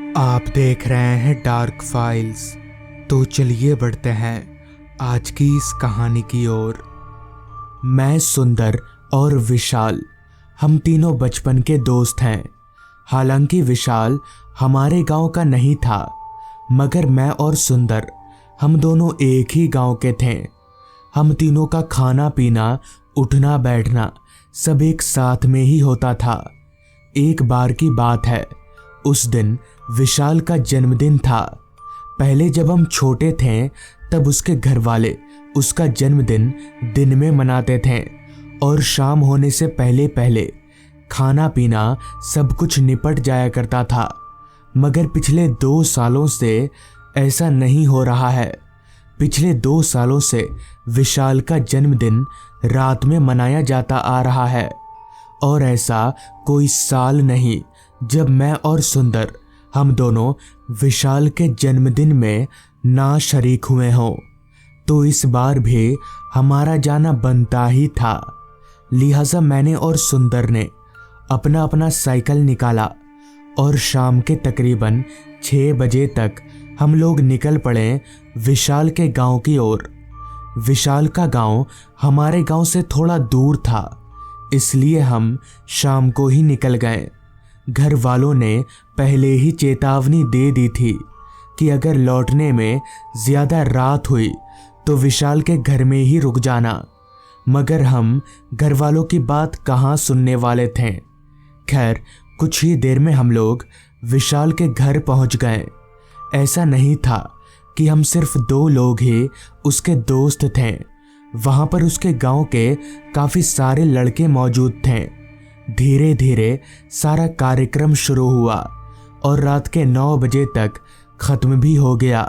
आप देख रहे हैं डार्क फाइल्स। तो चलिए बढ़ते हैं आज की इस कहानी की ओर। मैं सुंदर और विशाल, हम तीनों बचपन के दोस्त हैं। हालांकि विशाल हमारे गांव का नहीं था, मगर मैं और सुंदर हम दोनों एक ही गांव के थे। हम तीनों का खाना पीना, उठना बैठना सब एक साथ में ही होता था। एक बार की बात है, उस दिन विशाल का जन्मदिन था। पहले जब हम छोटे थे तब उसके घर वाले उसका जन्मदिन दिन में मनाते थे और शाम होने से पहले पहले खाना पीना सब कुछ निपट जाया करता था। मगर पिछले 2 सालों से ऐसा नहीं हो रहा है। पिछले 2 सालों से विशाल का जन्मदिन रात में मनाया जाता आ रहा है, और ऐसा कोई साल नहीं जब मैं और सुंदर हम दोनों विशाल के जन्मदिन में ना शरीक हुए हों। तो इस बार भी हमारा जाना बनता ही था। लिहाजा मैंने और सुंदर ने अपना अपना साइकिल निकाला और शाम के तकरीबन 6 बजे तक हम लोग निकल पड़े विशाल के गांव की ओर। विशाल का गांव हमारे गांव से थोड़ा दूर था, इसलिए हम शाम को ही निकल गए। घर वालों ने पहले ही चेतावनी दे दी थी कि अगर लौटने में ज्यादा रात हुई तो विशाल के घर में ही रुक जाना। मगर हम घर वालों की बात कहाँ सुनने वाले थे। खैर, कुछ ही देर में हम लोग विशाल के घर पहुंच गए। ऐसा नहीं था कि हम सिर्फ 2 लोग ही उसके दोस्त थे। वहां पर उसके गांव के काफी सारे लड़के मौजूद थे। धीरे धीरे सारा कार्यक्रम शुरू हुआ और रात के 9 बजे तक खत्म भी हो गया।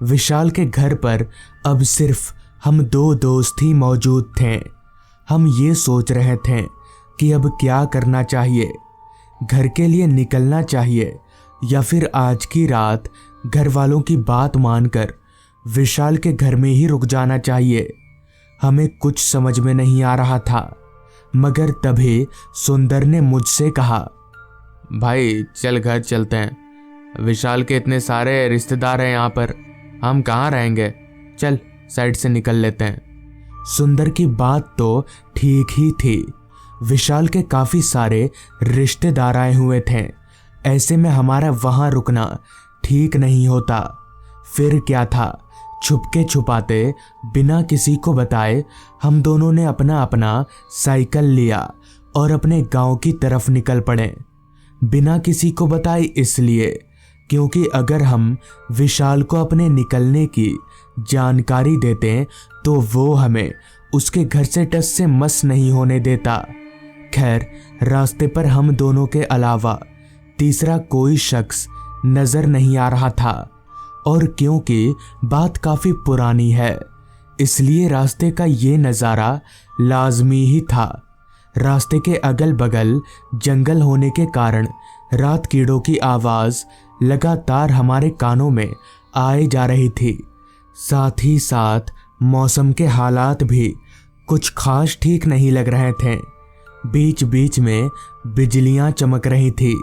विशाल के घर पर अब सिर्फ हम 2 दोस्त ही मौजूद थे। हम ये सोच रहे थे कि अब क्या करना चाहिए। घर के लिए निकलना चाहिए या फिर आज की रात घर वालों की बात मानकर विशाल के घर में ही रुक जाना चाहिए। हमें कुछ समझ में नहीं आ रहा था। मगर तभी सुंदर ने मुझसे कहा, भाई चल घर चलते हैं। विशाल के इतने सारे रिश्तेदार हैं यहाँ पर, हम कहाँ रहेंगे। चल साइड से निकल लेते हैं। सुंदर की बात तो ठीक ही थी। विशाल के काफी सारे रिश्तेदार आए हुए थे। ऐसे में हमारा वहां रुकना ठीक नहीं होता। फिर क्या था, छुपके छुपाते बिना किसी को बताए हम दोनों ने अपना अपना साइकिल लिया और अपने गांव की तरफ निकल पड़े। बिना किसी को बताए इसलिए क्योंकि अगर हम विशाल को अपने निकलने की जानकारी देते तो वो हमें उसके घर से टस से मस नहीं होने देता। खैर, रास्ते पर हम दोनों के अलावा तीसरा कोई शख्स नजर नहीं आ रहा था, और क्योंकि बात काफी पुरानी है इसलिए रास्ते का ये नज़ारा लाजमी ही था। रास्ते के अगल बगल जंगल होने के कारण रात कीड़ों की आवाज़ लगातार हमारे कानों में आए जा रही थी। साथ ही साथ मौसम के हालात भी कुछ खास ठीक नहीं लग रहे थे। बीच बीच में बिजलियां चमक रही थी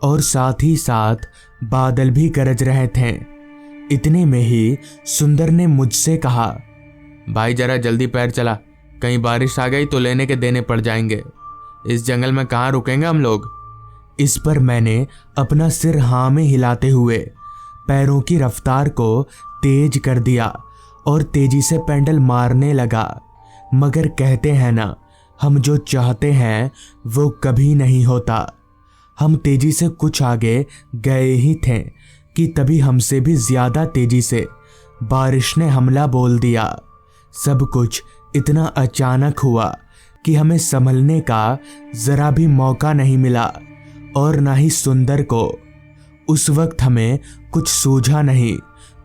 और साथ ही साथ बादल भी गरज रहे थे। इतने में ही सुंदर ने मुझसे कहा, भाई जरा जल्दी पैर चला, कहीं बारिश आ गई तो लेने के देने पड़ जाएंगे। इस जंगल में कहाँ रुकेंगे हम लोग। इस पर मैंने अपना सिर हाँ में हिलाते हुए पैरों की रफ्तार को तेज कर दिया और तेजी से पेडल मारने लगा। मगर कहते हैं ना, हम जो चाहते हैं वो कभी नहीं होता। हम तेजी से कुछ आगे गए ही थे कि तभी हमसे भी ज्यादा तेजी से बारिश ने हमला बोल दिया। सब कुछ इतना अचानक हुआ कि हमें संभलने का जरा भी मौका नहीं मिला, और ना ही सुंदर को। उस वक्त हमें कुछ सूझा नहीं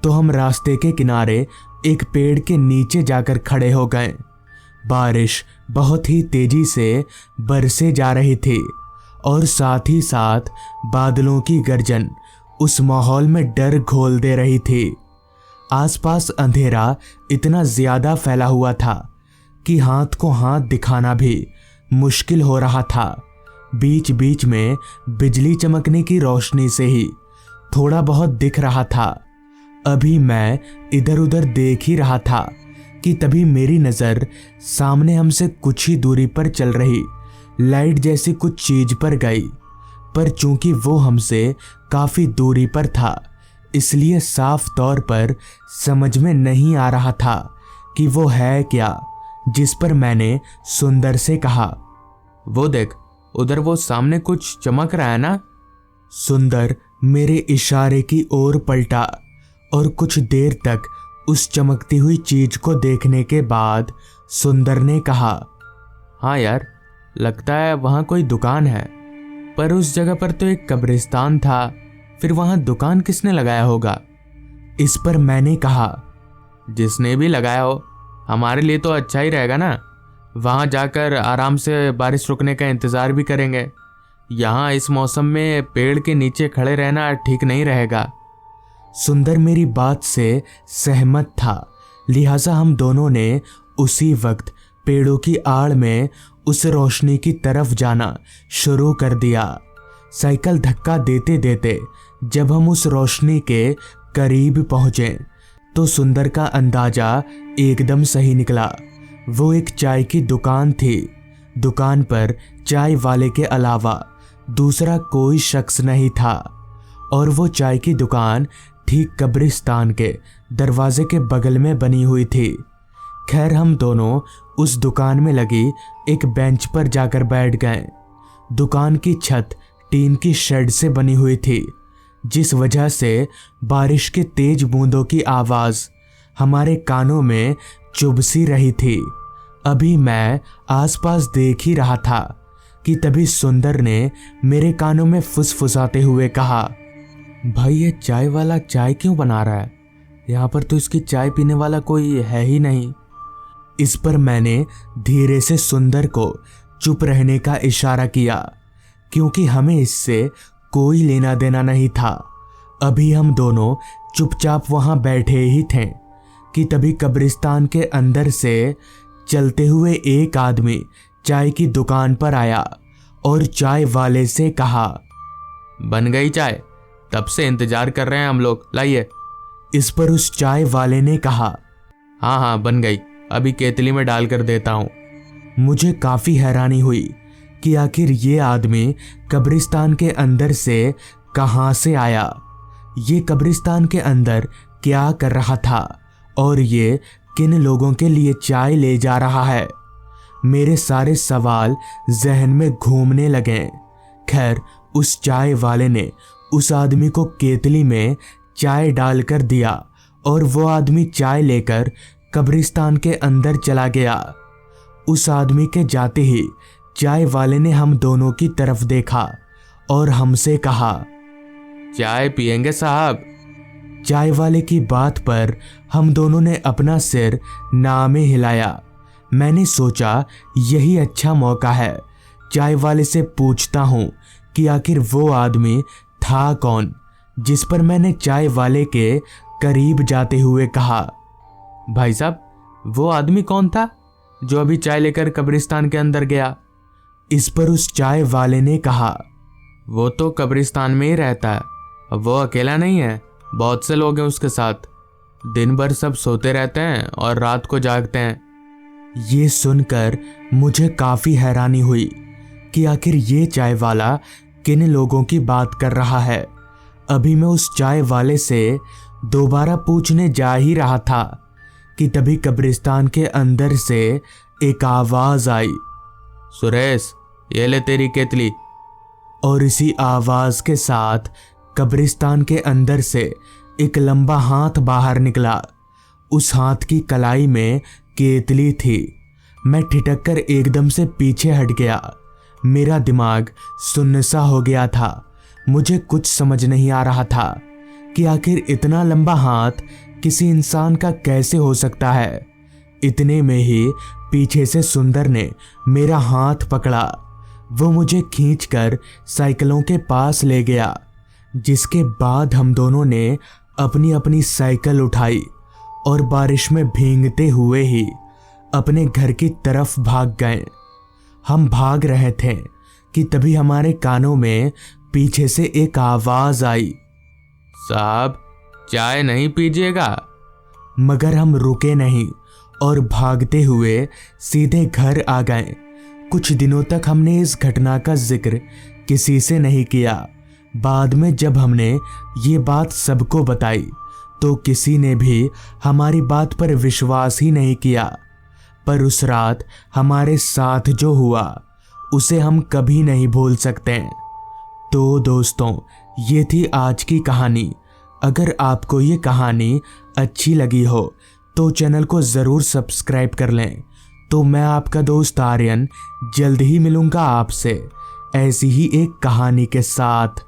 तो हम रास्ते के किनारे एक पेड़ के नीचे जाकर खड़े हो गए। बारिश बहुत ही तेजी से बरसे जा रही थी और साथ ही साथ बादलों की गर्जन उस माहौल में डर घोल दे रही थी। आसपास अंधेरा इतना ज्यादा फैला हुआ था कि हाथ को हाथ दिखाना भी मुश्किल हो रहा था। बीच बीच में बिजली चमकने की रोशनी से ही थोड़ा बहुत दिख रहा था। अभी मैं इधर उधर देख ही रहा था कि तभी मेरी नज़र सामने हमसे कुछ ही दूरी पर चल रही लाइट जैसी कुछ चीज पर गई। पर चूंकि वो हमसे काफी दूरी पर था, इसलिए साफ तौर पर समझ में नहीं आ रहा था कि वो है क्या। जिस पर मैंने सुंदर से कहा, वो देख, उधर वो सामने कुछ चमक रहा है ना। सुंदर मेरे इशारे की ओर पलटा और कुछ देर तक उस चमकती हुई चीज को देखने के बाद सुंदर ने कहा, हाँ यार, लगता है वहाँ कोई दुकान है। पर उस जगह पर तो एक कब्रिस्तान था, फिर वहाँ दुकान किसने लगाया होगा। इस पर मैंने कहा, जिसने भी लगाया हो हमारे लिए तो अच्छा ही रहेगा ना। वहाँ जाकर आराम से बारिश रुकने का इंतज़ार भी करेंगे। यहाँ इस मौसम में पेड़ के नीचे खड़े रहना ठीक नहीं रहेगा। सुंदर मेरी बात से सहमत था, लिहाजा हम दोनों ने उसी वक्त पेड़ों की आड़ में उस रोशनी की तरफ जाना शुरू कर दिया। साइकिल धक्का देते देते जब हम उस रोशनी के करीब पहुंचे तो सुंदर का अंदाजा एकदम सही निकला। वो एक चाय की दुकान थी। दुकान पर चाय वाले के अलावा दूसरा कोई शख्स नहीं था और वो चाय की दुकान ठीक कब्रिस्तान के दरवाजे के बगल में बनी हुई थी। खैर, हम दोनों उस दुकान में लगी एक बेंच पर जाकर बैठ गए। दुकान की छत टीन की शेड से बनी हुई थी, जिस वजह से बारिश के तेज बूंदों की आवाज हमारे कानों में चुभ सी रही थी। अभी मैं आसपास देख ही रहा था कि तभी सुंदर ने मेरे कानों में फुसफुसाते हुए कहा, भाई ये चाय वाला चाय क्यों बना रहा है? यहाँ पर तो इसकी चाय पीने वाला कोई है ही नहीं। इस पर मैंने धीरे से सुंदर को चुप रहने का इशारा किया, क्योंकि हमें इससे कोई लेना देना नहीं था। अभी हम दोनों चुपचाप वहां बैठे ही थे कि तभी कब्रिस्तान के अंदर से चलते हुए एक आदमी चाय की दुकान पर आया और चाय वाले से कहा, बन गई चाय? तब से इंतजार कर रहे हैं हम लोग, लाइए। इस पर उस चाय वाले ने कहा, हाँ हाँ बन गई, अभी केतली में डालकर देता हूँ। मुझे काफी हैरानी हुई कि आखिर ये आदमी कब्रिस्तान के अंदर से कहां से आया, ये कब्रिस्तान के अंदर क्या कर रहा था और ये किन लोगों के लिए चाय ले जा रहा है। मेरे सारे सवाल जहन में घूमने लगे। खैर, उस चाय वाले ने उस आदमी को केतली में चाय डालकर दिया और वो आदमी चाय लेकर कब्रिस्तान के अंदर चला गया। उस आदमी के जाते ही चाय वाले ने हम दोनों की तरफ देखा और हमसे कहा, चाय पिएंगे साहब? चाय वाले की बात पर हम दोनों ने अपना सिर ना में हिलाया। मैंने सोचा यही अच्छा मौका है, चाय वाले से पूछता हूँ कि आखिर वो आदमी था कौन। जिस पर मैंने चाय वाले के करीब जाते हुए कहा, भाई साहब, वो आदमी कौन था जो अभी चाय लेकर कब्रिस्तान के अंदर गया? इस पर उस चाय वाले ने कहा, वो तो कब्रिस्तान में ही रहता है, वो अकेला नहीं है, बहुत से लोग हैं उसके साथ। दिन भर सब सोते रहते हैं और रात को जागते हैं। ये सुनकर मुझे काफी हैरानी हुई कि आखिर ये चाय वाला किन लोगों की बात कर रहा है। अभी मैं उस चाय वाले से दोबारा पूछने जा ही रहा था कि तभी कब्रिस्तान के अंदर से एक आवाज आई, सुरेश, ये ले तेरी केतली। और इसी आवाज के साथ कब्रिस्तान के अंदर से एक लंबा हाथ बाहर निकला। उस हाथ की कलाई में केतली थी। मैं ठिठक कर एकदम से पीछे हट गया। मेरा दिमाग सुन्न सा हो गया था। मुझे कुछ समझ नहीं आ रहा था कि आखिर इतना लंबा हाथ किसी इंसान का कैसे हो सकता है। इतने में ही पीछे से सुंदर ने मेरा हाथ पकड़ा। वो मुझे खींचकर साइकिलों के पास ले गया, जिसके बाद हम दोनों ने अपनी अपनी साइकिल उठाई और बारिश में भीगते हुए ही अपने घर की तरफ भाग गए। हम भाग रहे थे कि तभी हमारे कानों में पीछे से एक आवाज आई, साहब चाय नहीं पीजिएगा? मगर हम रुके नहीं और भागते हुए सीधे घर आ गए। कुछ दिनों तक हमने इस घटना का जिक्र किसी से नहीं किया। बाद में जब हमने ये बात सबको बताई तो किसी ने भी हमारी बात पर विश्वास ही नहीं किया। पर उस रात हमारे साथ जो हुआ उसे हम कभी नहीं भूल सकते। तो दोस्तों, ये थी आज की कहानी। अगर आपको ये कहानी अच्छी लगी हो तो चैनल को ज़रूर सब्सक्राइब कर लें। तो मैं आपका दोस्त आर्यन जल्द ही मिलूंगा आपसे ऐसी ही एक कहानी के साथ।